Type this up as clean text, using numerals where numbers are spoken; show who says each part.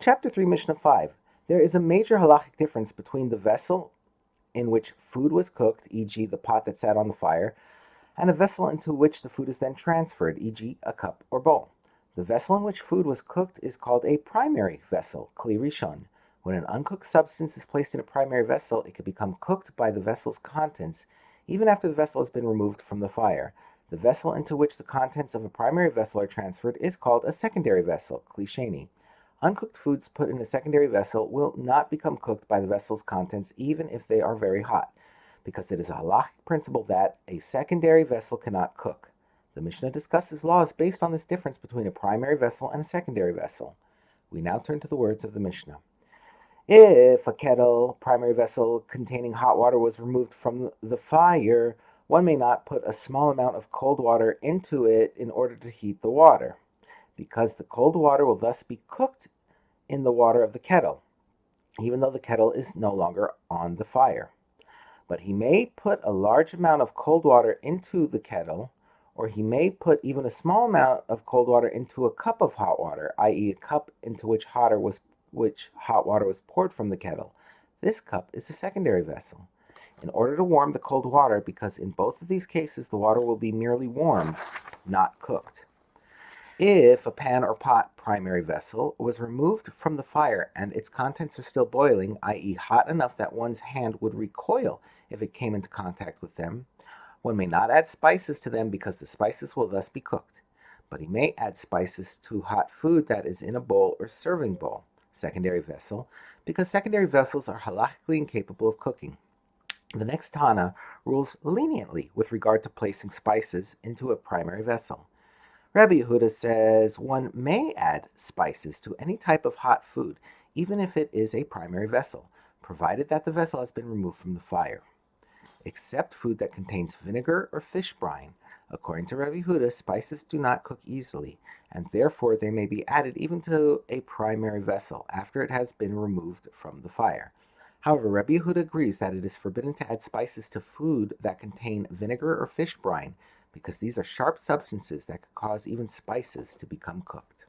Speaker 1: Chapter 3, Mishnah 5. There is a major halachic difference between the vessel in which food was cooked, e.g. the pot that sat on the fire, and a vessel into which the food is then transferred, e.g. a cup or bowl. The vessel in which food was cooked is called a primary vessel, kli rishon. When an uncooked substance is placed in a primary vessel, it can become cooked by the vessel's contents, even after the vessel has been removed from the fire. The vessel into which the contents of a primary vessel are transferred is called a secondary vessel, kli sheni. Uncooked foods put in a secondary vessel will not become cooked by the vessel's contents even if they are very hot, because it is a halachic principle that a secondary vessel cannot cook. The Mishnah discusses laws based on this difference between a primary vessel and a secondary vessel. We now turn to the words of the Mishnah. If a kettle, primary vessel containing hot water, was removed from the fire, one may not put a small amount of cold water into it in order to heat the water, because the cold water will thus be cooked in the water of the kettle, even though the kettle is no longer on the fire. But he may put a large amount of cold water into the kettle, or he may put even a small amount of cold water into a cup of hot water, i.e. a cup into which hot water was poured from the kettle. This cup is a secondary vessel, in order to warm the cold water, because in both of these cases the water will be merely warmed, not cooked. If a pan or pot, primary vessel, was removed from the fire and its contents are still boiling, i.e. hot enough that one's hand would recoil if it came into contact with them, one may not add spices to them because the spices will thus be cooked. But he may add spices to hot food that is in a bowl or serving bowl, secondary vessel, because secondary vessels are halachically incapable of cooking. The next Tana rules leniently with regard to placing spices into a primary vessel. Rabbi Yehuda says one may add spices to any type of hot food, even if it is a primary vessel, provided that the vessel has been removed from the fire, except food that contains vinegar or fish brine. According to Rabbi Yehuda, spices do not cook easily, and therefore they may be added even to a primary vessel after it has been removed from the fire. However, Rabbi Yehuda agrees that it is forbidden to add spices to food that contain vinegar or fish brine, because these are sharp substances that could cause even spices to become cooked.